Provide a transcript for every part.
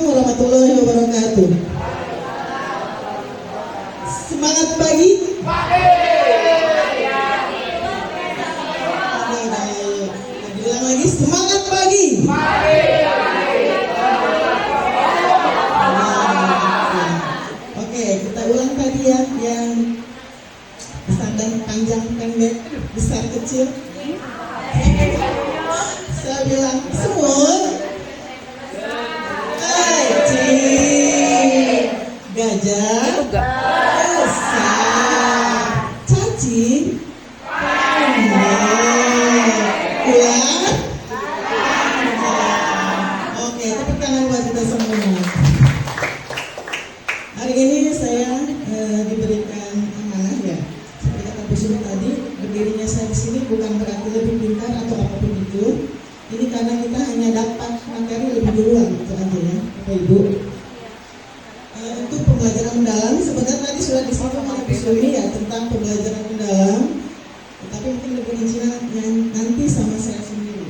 warahmatullahi wabarakatuh. Semangat pagi. Bilang lagi semangat pagi. Oke, kita ulang tadi ya, yang pesan dan panjang pendek, besar kecil. Saya bilang semut, cacing, gajah, besar, cacing, ular. Oke, tepuk tangan buat kita semua. Hari ini saya diberikan amanah ya. Seperti kata Bu Sumi tadi, berdirinya saya di sini bukan berarti lebih pintar atau apapun itu. Ini karena kita hanya dapat materi lebih duluan, itu aja ya, Bapak Ibu. Untuk pembelajaran mendalam, sebenarnya tadi sudah disinggung oleh Bu Sumi ya tentang pembelajaran mendalam, tetapi mungkin lebih rincinya nanti sama saya sendiri.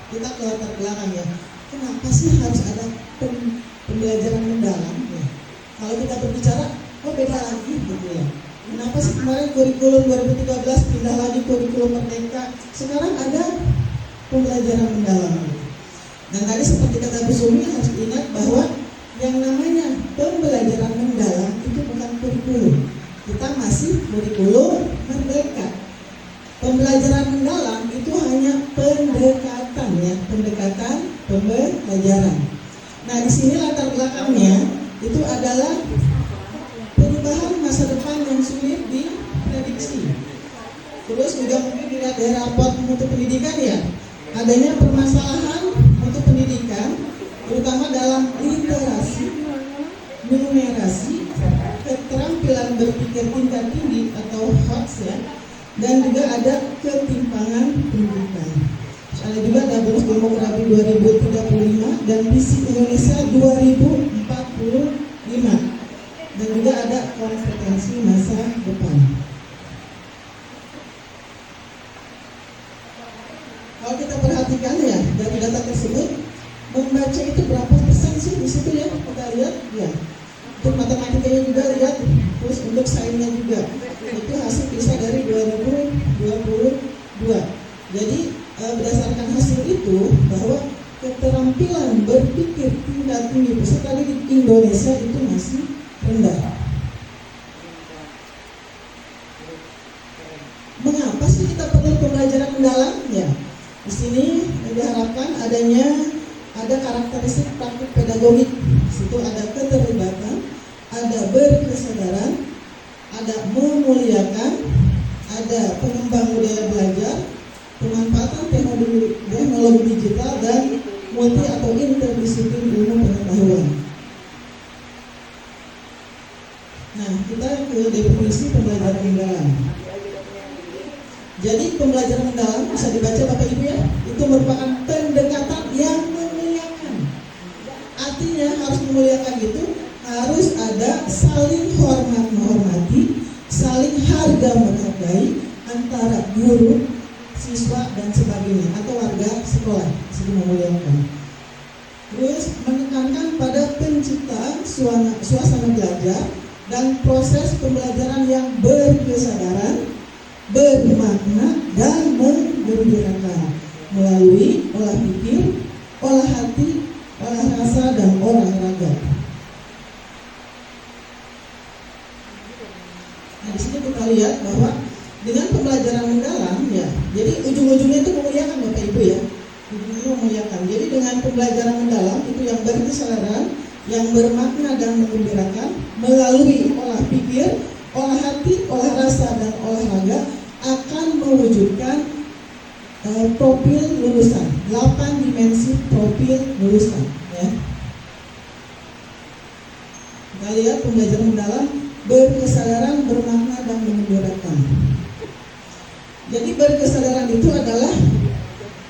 Kita ke latar belakang ya. Kenapa sih harus ada pembelajaran mendalam? Ya. Kalau kita berbicara, beda lagi gitu ya. Kenapa sih kemarin kurikulum 2013 pindah lagi kurikulum Merdeka? Sekarang ada pembelajaran mendalam. Dan tadi seperti kata Bu Sumi harus diingat bahwa yang namanya pembelajaran mendalam itu bukan kurikulum. Kita masih kurikulum Merdeka. Pembelajaran mendalam itu hanya pendekatan ya, pendekatan pembelajaran. Nah di sini latar belakangnya itu adalah perubahan masa depan yang sulit diprediksi. Terus juga mungkin dilihat dari raport mutu pendidikan ya, adanya permasalahan mutu pendidikan, terutama dalam literasi, numerasi, keterampilan berpikir tingkat tinggi atau HOTS ya, dan juga ada ketimpangan pendidikan. Ada juga ada bonus demografi 2035 dan visi Indonesia 2045. Dan juga ada kompetensi masa depan. Kalau kita perhatikan ya dari data tersebut, membaca itu berapa persen sih di situ ya? Kita lihat ya. Untuk matematikanya juga lihat, terus untuk sainsnya juga. Itu hasil PISA dari 2022. Jadi berdasarkan hasil itu bahwa keterampilan berpikir tingkat tinggi peserta didik Indonesia itu masih rendah. Mengapa sih kita perlu pembelajaran mendalam? Ya, di sini diharapkan ada karakteristik praktik pedagogik. Di situ ada keterlibatan, ada berkesadaran, ada memuliakan, ada pengembang budaya belajar, pemanfaatan teknologi digital dan multi atau interdisiplin ilmu pengetahuan. Nah, kita ke definisi pembelajaran mendalam. Jadi pembelajaran mendalam bisa dibaca Bapak Ibu ya, itu merupakan pendekatan yang memuliakan. Artinya harus memuliakan itu harus ada saling hormat menghormati, saling harga menghargai antara guru, siswa dan sebagainya atau warga sekolah, saling memuliakan. Terus menekankan pada penciptaan suasana belajar dan proses pembelajaran yang berkesadaran, bermakna dan menggembirakan melalui olah pikir, olah hati, olah rasa dan olah raga. Nah di sini kita lihat bahwa dengan pembelajaran mendalam ya, jadi ujung-ujungnya itu memuliakan Bapak Ibu ya, ujung-ujungnya memuliakan. Jadi dengan pembelajaran mendalam itu yang berkesadaran, yang bermakna dan menggembirakan melalui olah pikir, olah hati, olah rasa dan olahraga akan mewujudkan profil lulusan, 8 dimensi profil lulusan ya. Kita lihat pembelajaran mendalam berkesadaran, bermakna dan menggembirakan. Jadi berkesadaran itu adalah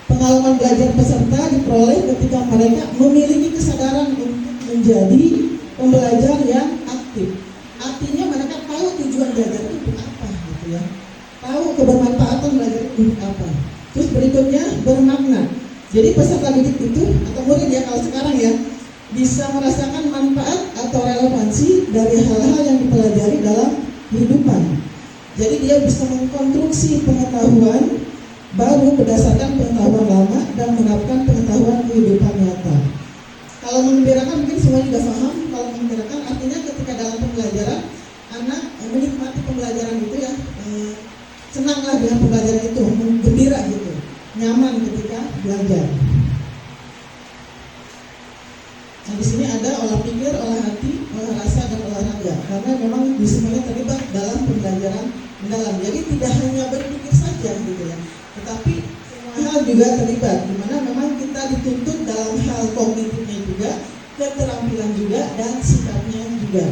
pengalaman belajar peserta diperoleh ketika mereka memiliki kesadaran untuk menjadi pembelajar yang aktif. Artinya mereka tahu tujuan belajar itu untuk apa gitu ya. Tahu kebermanfaatan belajar itu untuk apa. Terus berikutnya bermakna. Jadi peserta didik itu atau murid ya, kalau sekarang ya, bisa merasakan manfaat atau relevansi dari hal-hal yang dipelajari dalam kehidupan. Jadi dia bisa mengkonstruksi pengetahuan baru berdasarkan pengetahuan lama dan menerapkan pengetahuan kehidupan nyata. Kalau mengembirakan mungkin semua juga paham. Kalau mengembirakan artinya ketika dalam pembelajaran anak menikmati pembelajaran itu ya, senanglah dengan pembelajaran itu, gembira gitu, nyaman ketika belajar. Nah di sini ada olah pikir, olah hati, olah rasa dan olahraga, karena memang di semuanya terlibat dalam pembelajaran mendalam. Jadi tidak hanya berpikir saja gitu ya, tetapi semua hal juga terlibat, di mana memang kita dituntut dalam hal kognitifnya juga, keterampilan juga, dan sikapnya juga.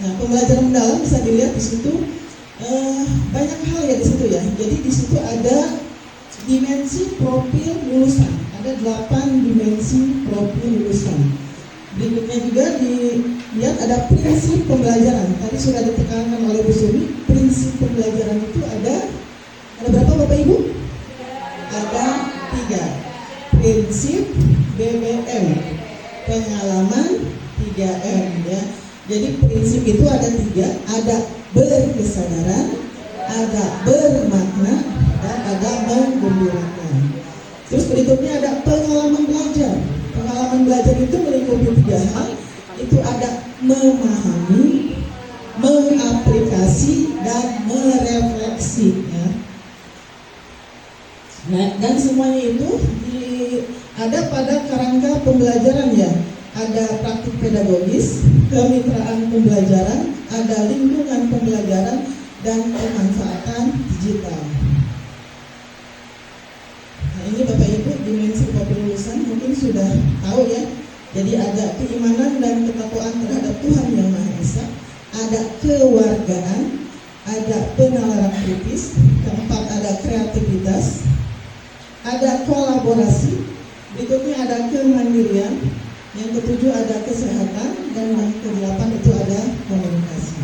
Nah, pembelajaran mendalam bisa dilihat di situ banyak hal ya di situ ya. Jadi di situ ada dimensi profil lulusan, ada 8 dimensi profil lulusan. Berikutnya juga dilihat ada prinsip pembelajaran. Tadi sudah ditekankan oleh Bu Sumi, prinsip pembelajaran itu ada berapa Bapak Ibu? Ada 3. Prinsip BBM, pengalaman 3M ya. Jadi prinsip itu ada 3, ada berkesadaran, ada bermakna, dan ada menggembirakan. Terus berikutnya ada pengalaman belajar. Pengalaman belajar itu melingkupi 3 hal. Itu ada memahami, mengaplikasi, dan merefleksi ya. Nah, dan semuanya itu ada pada kerangka pembelajaran ya. Ada praktik pedagogis, kemitraan pembelajaran, ada lingkungan pembelajaran, dan pemanfaatan digital. Nah ini Bapak Ibu dimensi profil lulusan mungkin sudah tahu ya. Jadi ada keimanan dan ketakwaan terhadap Tuhan Yang Maha Esa, ada kewargaan, ada penalaran kritis, keempat ada kreativitas, ada kolaborasi, berikutnya ada kemandirian, yang ketujuh ada kesehatan, dan yang kedelapan itu ada komunikasi.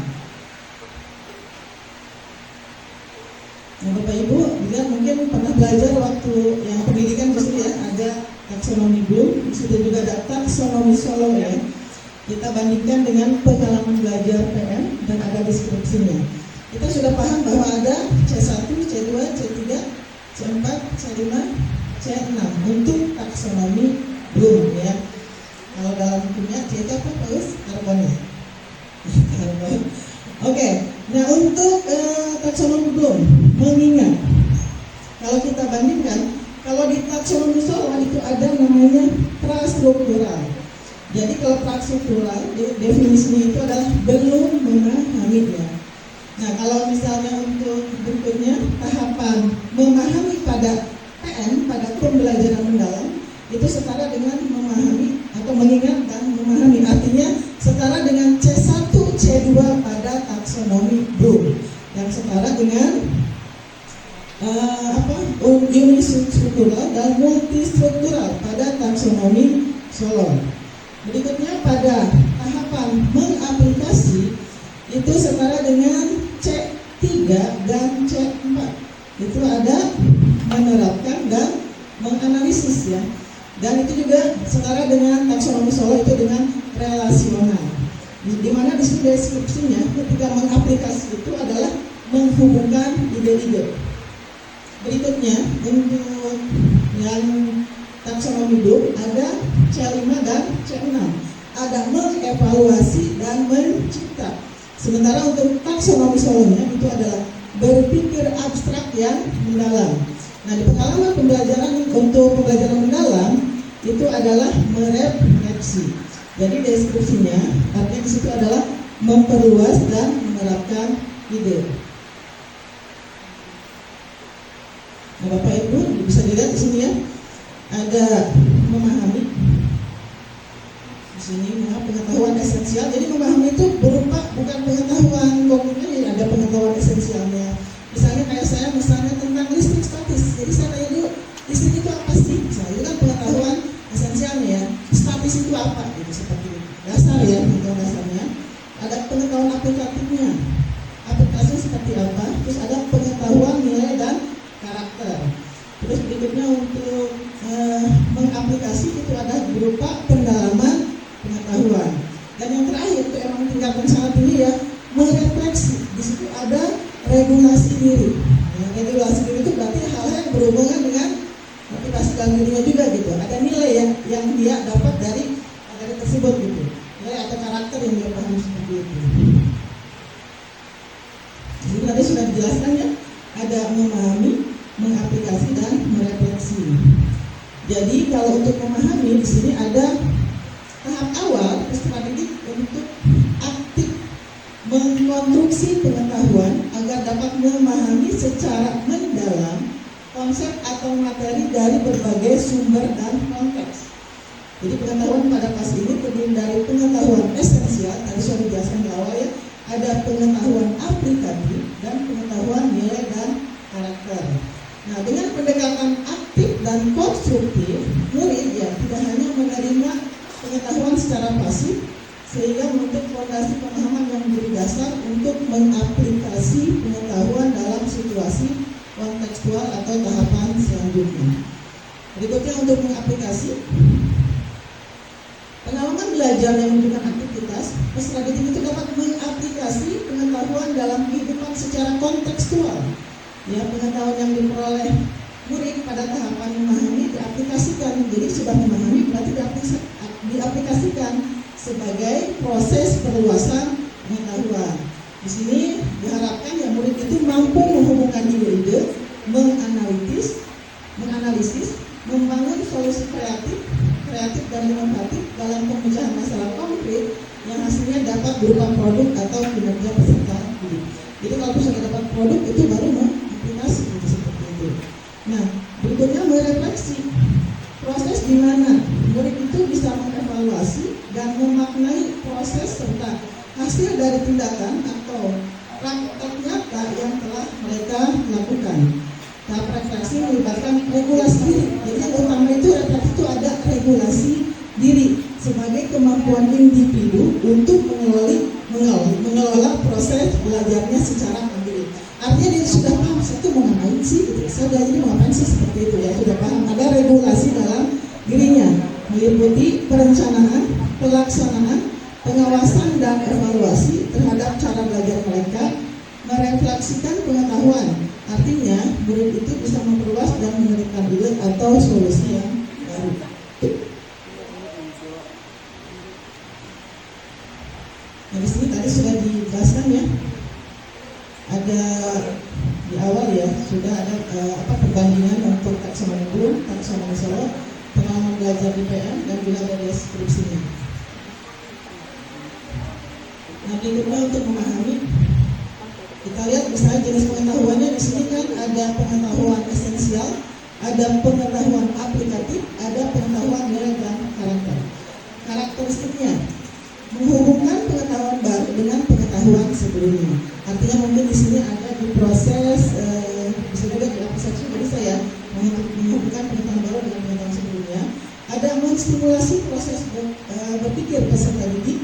Nah Bapak Ibu, lihat mungkin pernah belajar waktu yang pendidikan justru ya, ada taksonomi Bloom, di situ juga ada taksonomi Solo ya. Kita bandingkan dengan pengalaman belajar PM dan ada deskripsinya. Kita sudah paham bahwa ada C1, C2, C3, C4, C5, C6 untuk taksonomi Bloom ya. Kalau dalam kimia C itu apa Paus? Karbon ya. Karbon. Oke. Nah untuk taksonomi Bloom, mengingat kalau kita bandingkan, kalau di taksonomi Solo itu ada namanya prastruktural. Jadi kalau prastruktural definisinya itu adalah belum memahami ya. Nah kalau misalnya untuk berikutnya tahapan memahami pada PM, pada pembelajaran mendalam, itu setara dengan memahami atau mengingat dan memahami, artinya setara dengan C1, C2 pada taksonomi Bloom, yang setara dengan unistruktural dan multistruktural pada taksonomi Solo. Berikutnya pada tahapan mengaplikasi itu setara dengan C3 dan C4. Itu ada menerapkan dan menganalisis ya. Dan itu juga setara dengan taksonomi Solo itu dengan relasional. Di mana di sini deskripsinya ketika mengaplikasi itu adalah menghubungkan ide-ide. Berikutnya untuk yang taksonomi Bloom ada C5 dan C6. Ada mengevaluasi dan mencipta. Sementara untuk taksonomi Solonya itu adalah berpikir abstrak yang mendalam. Nah di pengalaman pembelajaran untuk pembelajaran mendalam itu adalah merefleksi. Jadi deskripsinya artinya di situ adalah memperluas dan menerapkan ide. Nah Bapak Ibu bisa dilihat di sini ya, ada memahami. Di sini pengetahuan esensial. Jadi memahami itu berupa bukan pengetahuan kognitif, ada pengetahuan esensialnya. Misalnya kayak saya misalnya tentang listrik statis. Jadi saya tanya dulu, listrik itu apa sih? Misalnya itu kan pengetahuan esensialnya ya. Statis itu apa? Gitu seperti itu. Dasar ya, pengetahuan dasarnya. Ada pengetahuan aplikatifnya. Aplikasinya seperti apa? Terus ada pengetahuan nilai dan karakter. Terus berikutnya untuk aplikasi itu ada berupa pendalaman pengetahuan. Dan yang terakhir itu emang tingkatan sangat tinggi ya, merefleksi. Di situ ada regulasi diri. Ya, regulasi diri itu berarti hal-hal yang berhubungan dengan motivasi dalam dirinya juga gitu. Ada nilai yang dia dapat dari tersebut gitu. Nilai atau karakter yang dia paham seperti itu. Jadi tadi sudah dijelaskan ya, ada memahami, mengaplikasi dan merefleksi. Jadi kalau untuk memahami di sini ada tahap awal strategi untuk aktif mengkonstruksi pengetahuan agar dapat memahami secara mendalam konsep atau materi dari berbagai sumber dan konteks. Jadi pengetahuan pada fase ini terdiri dari pengetahuan esensial, tadi sudah dijelaskan di awal ya, ada pengetahuan aplikatif dan pengetahuan nilai dan karakter. Nah, dengan pendekatan aktif dan konstruktif, murid ya tidak hanya menerima pengetahuan secara pasif, sehingga membentuk fondasi pemahaman yang menjadi dasar untuk mengaplikasi pengetahuan dalam situasi kontekstual atau tahapan selanjutnya. Berikutnya untuk mengaplikasi. Pengalaman belajar yang menunjukkan aktivitas, peserta didik itu dapat mengaplikasi pengetahuan dalam kehidupan secara kontekstual. Ya, pengetahuan yang diperoleh murid pada tahapan memahami diaplikasikan. Jadi sudah memahami berarti diaplikasikan sebagai proses perluasan pengetahuan. Di sini diharapkan yang murid itu mampu menghubungkan ide-ide, menganalisis, membangun solusi kreatif dan inovatif dalam pemecahan masalah konkret yang hasilnya dapat berupa produk atau kinerja peserta didik. Jadi kalau peserta dapat produk itu baru mengaplikasi seperti itu. Nah, berikutnya merefleksi. Proses di mana murid itu bisa mengevaluasi dan memaknai proses serta hasil dari tindakan atau praktek nyata yang telah mereka lakukan. Tahap refleksi melibatkan regulasi diri. Jadi yang utama itu refleksi itu ada regulasi diri sebagai kemampuan individu untuk mengelola proses belajarnya secara mandiri. Artinya dia sudah paham saya itu mau ngapain sih gitu. Saya belajar ini mau ngapain sih seperti itu ya, sudah paham. Ada regulasi dalam dirinya meliputi perencanaan, pelaksanaan, pengawasan dan evaluasi terhadap cara belajar mereka, merefleksikan pengetahuan. Artinya murid itu bisa memperluas dan menemukan ide atau solusi yang baru. Nah, di sini tadi sudah dijelaskan ya. Ada di awal ya sudah ada perbandingan untuk taksonomi Bloom, taksonomi Solo, pengalaman belajar di PM dan juga ada deskripsinya. Nah, berikutnya untuk memahami, kita lihat misalnya jenis pengetahuannya di sini kan ada pengetahuan esensial, ada pengetahuan aplikatif, ada pengetahuan nilai dan karakter. Karakteristiknya menghubungkan pengetahuan baru dengan pengetahuan sebelumnya. Artinya mungkin di sini ada di proses bisa juga di aplikasi dari saya menghubungkan pengetahuan baru dengan pengetahuan sebelumnya. Ada menstimulasi proses berpikir peserta didik,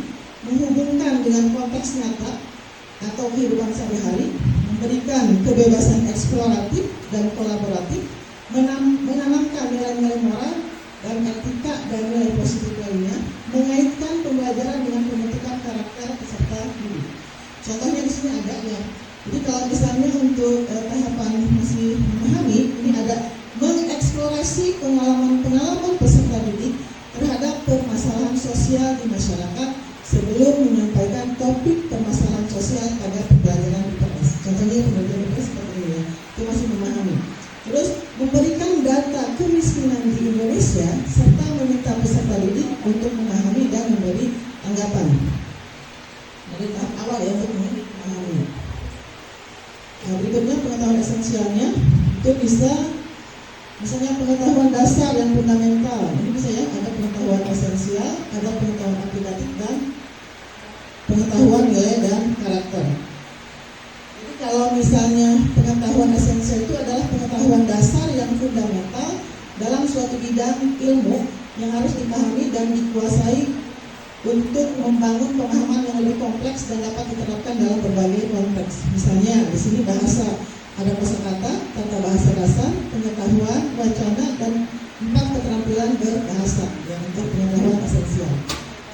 menghubungkan dengan konteks nyata atau kehidupan sehari-hari, memberikan kebebasan eksploratif dan kolaboratif, menanamkan nilai-nilai moral dan etika dan nilai positif lainnya, mengaitkan pembelajaran dengan pembentukan karakter peserta didik. Contohnya di sini ada ya. Jadi kalau misalnya untuk tahapan masih memahami, ini ada mengeksplorasi pengalaman peserta didik terhadap permasalahan sosial di masyarakat sebelum menyampaikan topik permasalahan sosial pada pembelajaran IPS. Contohnya pembelajaran IPS seperti ini ya, itu masih memahami. Terus memberikan data kemiskinan di Indonesia serta meminta peserta didik untuk memahami dan memberi tanggapan. Dari tahap awal ya untuk memahami. Nah, berikutnya pengetahuan esensialnya itu bisa misalnya pengetahuan dasar dan fundamental. Ini bisa ya, ada pengetahuan esensial, ada pengetahuan aplikatif dan pengetahuan nilai dan karakter. Jadi kalau misalnya pengetahuan esensial itu adalah pengetahuan dasar yang fundamental dalam suatu bidang ilmu yang harus dipahami dan dikuasai untuk membangun pemahaman yang lebih kompleks dan dapat diterapkan dalam berbagai konteks. Misalnya di sini bahasa, ada kosakata, tata bahasa dasar, pengetahuan, wacana, dan 4 keterampilan keterampilan berbahasa yang untuk pengetahuan esensial.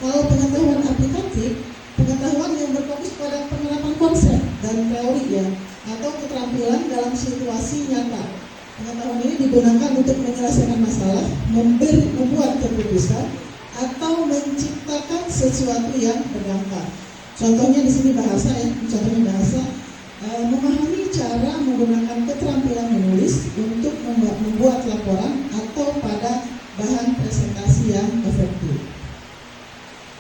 Kalau pengetahuan aplikatif, pengetahuan yang berfokus pada penerapan konsep dan teori ya, atau keterampilan dalam situasi nyata. Pengetahuan ini digunakan untuk menyelesaikan masalah, membuat keputusan, atau menciptakan sesuatu yang berdampak. Contohnya di sini bahasa ya, contohnya bahasa, memahami cara menggunakan keterampilan menulis untuk membuat laporan atau pada bahan presentasi yang efektif.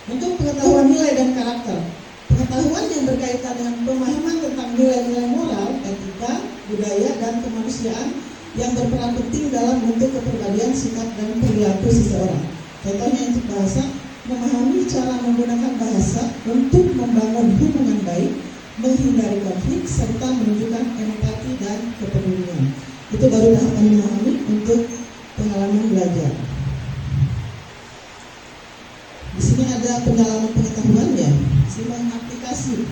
Untuk pengetahuan nilai dan karakter, pengetahuan yang berkaitan dengan pemahaman tentang nilai-nilai moral, etika, budaya, dan kemanusiaan yang berperan penting dalam bentuk kepribadian, sikap, dan perilaku seseorang. Contohnya untuk bahasa, memahami cara menggunakan bahasa untuk membangun hubungan baik, menghindari konflik, serta menunjukkan empati dan kepedulian. Itu baru tahapan memahami untuk pengalaman belajar. Di sini ada pendalaman pengetahuan ya, di sini mengaplikasi.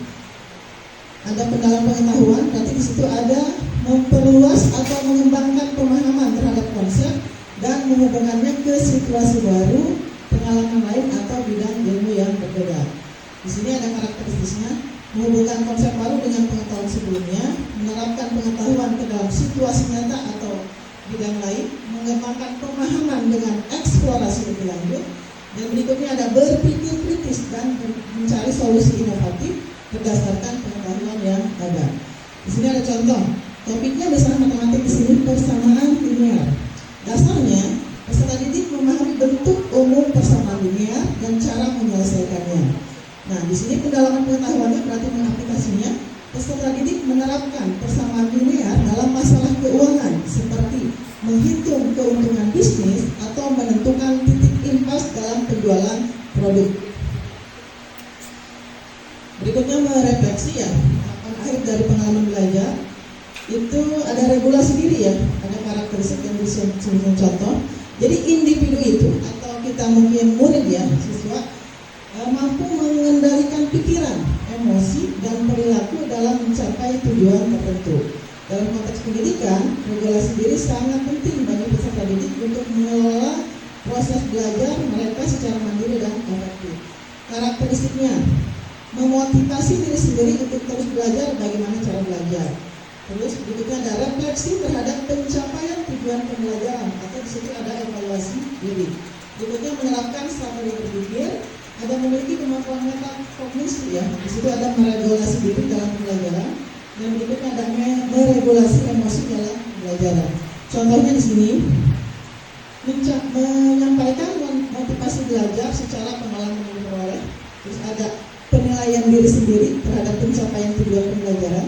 Ada pendalaman pengetahuan, berarti di situ ada memperluas atau mengembangkan pemahaman terhadap konsep dan menghubungkannya ke situasi baru, pengalaman lain atau bidang ilmu yang berbeda. Di sini ada karakteristiknya, menghubungkan konsep baru dengan pengetahuan sebelumnya, menerapkan pengetahuan ke dalam situasi nyata atau bidang lain, mengembangkan pemahaman dengan eksplorasi lebih lanjut, dan berikutnya ada berpikir kritis dan mencari solusi inovatif berdasarkan pengetahuan yang ada. Di sini ada contoh, topiknya misalnya matematik, di sini persamaan linear. Dasarnya, peserta didik memahami bentuk umum persamaan linear dan cara menyelesaikannya. Nah, di sini pendalaman pengetahuannya berarti mengaplikasinya. Peserta didik menerapkan persamaan linear dalam masalah keuangan seperti menghitung keuntungan bisnis atau menentukan titik impas dalam penjualan produk. Berikutnya merefleksi ya, tahapan akhir dari pengalaman belajar. Itu ada regulasi diri ya, ada karakteristik yang disebut contoh. Jadi individu itu atau kita mungkin murid ya, siswa mampu mengendalikan pikiran, emosi, dan perilaku dalam mencapai tujuan tertentu. Dalam konteks pendidikan, regulasi diri sangat penting bagi peserta didik untuk mengelola proses belajar mereka secara mandiri dan efektif. Karakteristiknya, memotivasi diri sendiri untuk terus belajar bagaimana cara belajar. Terus berikutnya ada refleksi terhadap pencapaian tujuan pembelajaran atau di situ ada evaluasi diri. Berikutnya menerapkan strategi berpikir, ada memiliki kemampuan metakognisi ya. Di situ ada meregulasi diri dalam pembelajaran, dan berikutnya ada meregulasi emosi dalam pembelajaran. Contohnya di sini menyampaikan motivasi belajar secara pengalaman yang diperoleh. Terus ada penilaian diri sendiri terhadap pencapaian tujuan pembelajaran.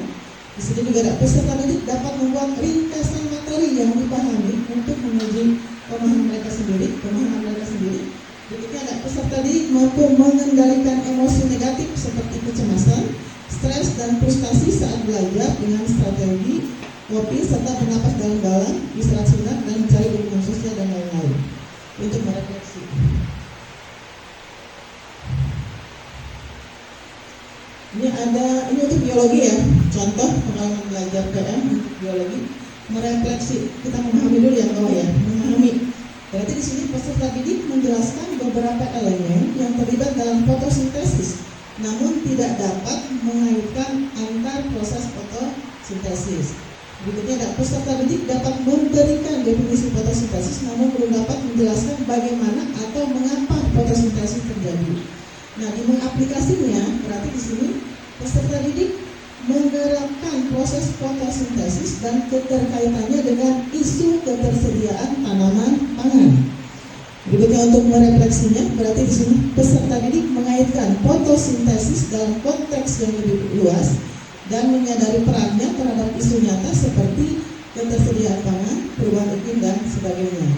Di sini juga ada peserta didik dapat membuat ringkasan materi yang dipahami untuk menguji pemahaman mereka sendiri. Berikutnya ada peserta didik mampu mengendalikan emosi negatif seperti kecemasan, stres, dan frustasi saat belajar dengan strategi kopi serta bernapas dalam-dalam, istirahat dan mencari dukungan sosial dan lain-lain untuk merefleksi. Ini untuk biologi ya, contoh pengalaman belajar PM untuk biologi, merefleksi. Kita memahami dulu yang bawah ya, memahami. Berarti di sini peserta didik menjelaskan beberapa elemen yang terlibat dalam fotosintesis, namun tidak dapat mengaitkan antar proses fotosintesis. Berikutnya ada peserta didik dapat memberikan definisi fotosintesis, namun belum dapat menjelaskan bagaimana atau mengapa fotosintesis terjadi. Nah, di mengaplikasinya berarti di sini peserta didik menerapkan proses fotosintesis dan keterkaitannya dengan isu ketersediaan tanaman pangan. Berikutnya untuk merefleksinya berarti di sini peserta didik mengaitkan fotosintesis dalam konteks yang lebih luas dan menyadari perannya terhadap isu nyata seperti ketersediaan pangan, perubahan iklim dan sebagainya.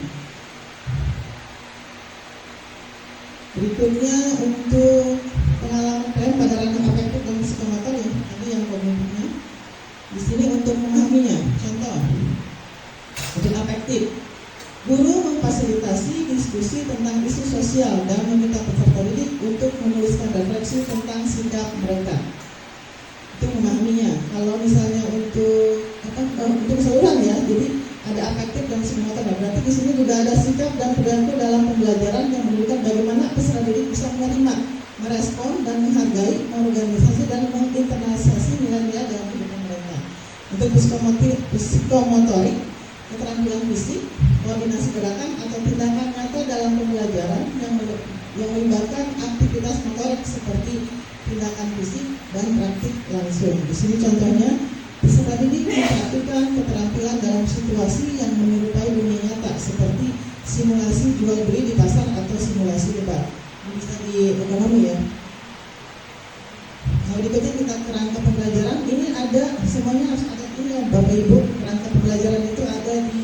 Berikutnya untuk pengalaman PM pada ranah afektif dan psikomotor ya, tadi yang kognitifnya. Di sini untuk memahaminya, contoh untuk afektif, guru memfasilitasi diskusi tentang isu sosial dan meminta peserta didik untuk menuliskan refleksi tentang sikap mereka. Itu memahaminya. Kalau misalnya untuk keseluruhan ya, jadi ada afektif dan simulator. Berarti di sini juga ada sikap dan perilaku dalam pembelajaran yang menunjukkan bagaimana peserta didik bisa menerima, merespon dan menghargai, mengorganisasi dan menginternalisasi nilai-nilai dalam kehidupan mereka. Untuk psikomotorik, keterampilan fisik, koordinasi gerakan atau tindakan nyata dalam pembelajaran yang melibatkan aktivitas motorik seperti tindakan fisik dan praktik langsung. Di sini contohnya, peserta didik memperhatikan keterampilan dalam situasi yang menyerupai dunia nyata seperti simulasi jual beli di pasar atau simulasi debat. Ini bisa di ekonomi ya. Nah, berikutnya kita kerangka pembelajaran. Ini ada semuanya harus ada ini ya, Bapak Ibu. Kerangka pembelajaran itu ada di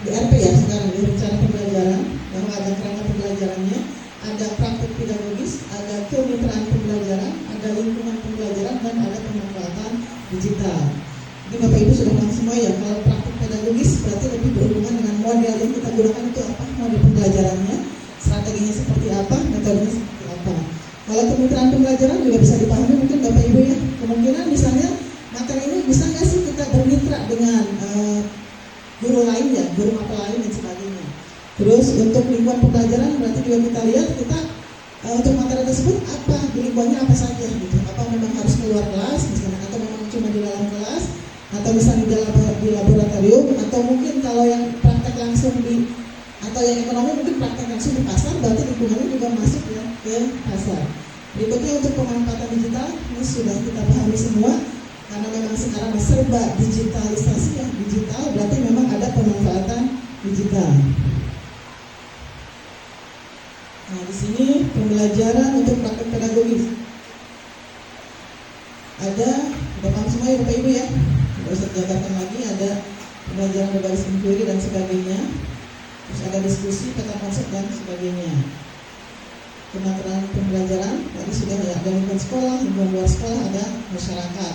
RP ya sekarang, di rencana pembelajaran, bahwa ada kerangka pembelajarannya, ada praktik pedagogis, ada kemitraan pembelajaran, ada lingkungan pembelajaran, dan ada pemanfaatan digital. Ini Bapak Ibu sudah paham semua ya. Kalau praktik pedagogis berarti lebih berhubungan dengan model yang kita gunakan itu apa, model pembelajarannya, strateginya seperti apa, metodenya seperti apa. Kalau kemitraan pembelajaran juga bisa dipahami mungkin Bapak Ibu ya. Kemungkinan misalnya materi ini bisa nggak sih kita bermitra dengan guru lain ya, guru mata lain dan sebagainya. Terus untuk lingkungan pembelajaran berarti juga kita lihat kita untuk materi tersebut apa, di lingkungannya apa saja gitu. Apa memang harus keluar kelas misalnya, atau memang cuma di dalam kelas, atau misalnya di laboratorium, atau mungkin kalau yang praktek langsung atau yang ekonomi mungkin praktek langsung di pasar, berarti lingkungannya juga masuk ya ke pasar. Berikutnya untuk pemanfaatan digital, ini sudah kita pahami semua. Karena memang sekarang serba digitalisasi ya, digital berarti memang ada pemanfaatan digital. Nah, di sini pembelajaran untuk praktek pedagogis. Ada, udah paham semua ya Bapak Ibu ya? Tidak usah dijabarkan lagi, ada pembelajaran berbasis inquiry dan sebagainya. Terus ada diskusi, peta konsep dan sebagainya. Kemateran pembelajaran, tadi sudah ya, ada lingkungan sekolah, lingkungan luar sekolah, ada masyarakat.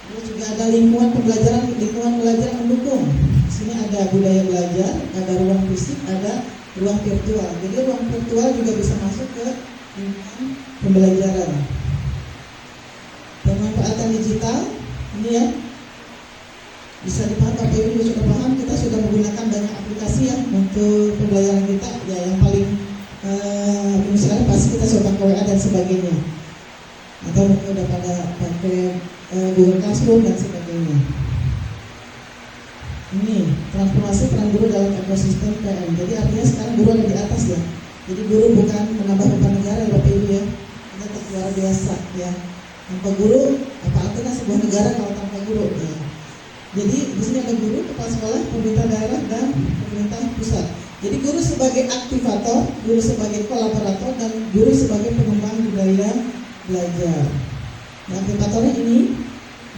Terus juga ada lingkungan pembelajaran, lingkungan belajar mendukung. Di sini ada budaya belajar, ada ruang fisik, ada ruang virtual. Jadi ruang virtual juga bisa masuk ke lingkungan pembelajaran. Pemanfaatan digital, ini ya bisa dipahami, Bapak Ibu juga sudah paham. Kita sudah menggunakan banyak aplikasi ya untuk pembelajaran kita. Ya yang paling misalnya pasti kita sudah pakai WA dan sebagainya. Atau mungkin udah pada pakai Google Classroom dan sebagainya. Ini transformasi peran guru dalam ekosistem PM. Jadi artinya sekarang guru ada di atas ya. Jadi guru bukan menambah beban negara ya Bapak Ibu ya. Ini tetap luar biasa ya. Tanpa guru, apa artinya sebuah negara kalau tanpa guru ya. Jadi di sini ada guru, kepala sekolah, pemerintah daerah dan pemerintah pusat. Jadi guru sebagai aktivator, guru sebagai kolaborator, dan guru sebagai pengembang budaya belajar. Nah, aktivatornya ini,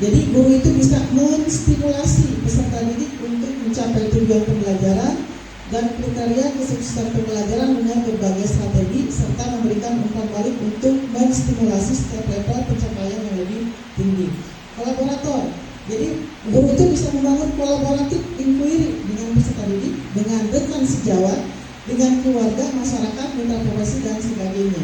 jadi guru itu bisa menstimulasi peserta didik untuk mencapai tujuan pembelajaran dan kriteria kesuksesan pembelajaran dengan berbagai strategi serta memberikan umpan balik untuk menstimulasi setiap level pencapaian yang lebih tinggi. Kolaborator, jadi guru itu bisa membangun kolaboratif inquiry dengan peserta didik, dengan rekan sejawat, dengan keluarga, masyarakat, mitra profesi dan sebagainya.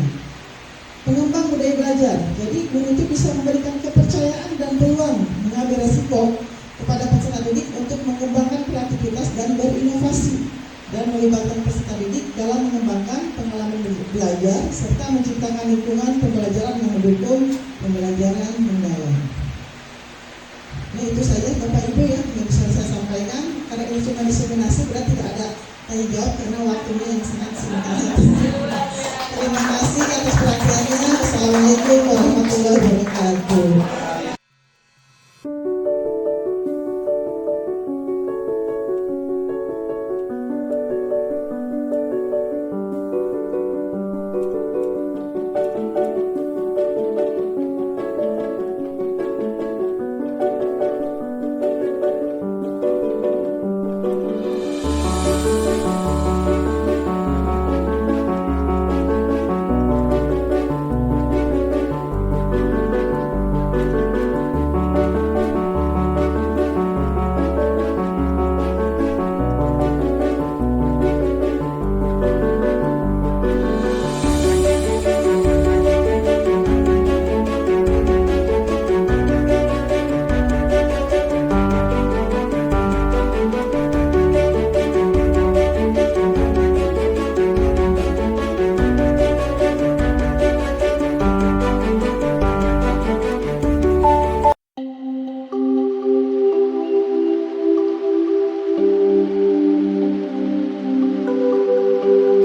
Pengembang budaya belajar, jadi guru itu bisa memberikan kepercayaan dan peluang mengambil resiko kepada peserta didik untuk mengembangkan kreativitas dan berinovasi dan melibatkan peserta didik dalam mengembangkan pengalaman belajar serta menciptakan lingkungan pembelajaran yang mendukung pembelajaran mendalam. Nah, itu saja Bapak Ibu ya yang bisa saya sampaikan. Karena ini cuma diseminasi berarti tidak ada tanya jawab karena waktunya yang sangat singkat. Terima kasih atas perhatiannya. Assalamualaikum warahmatullahi wabarakatuh.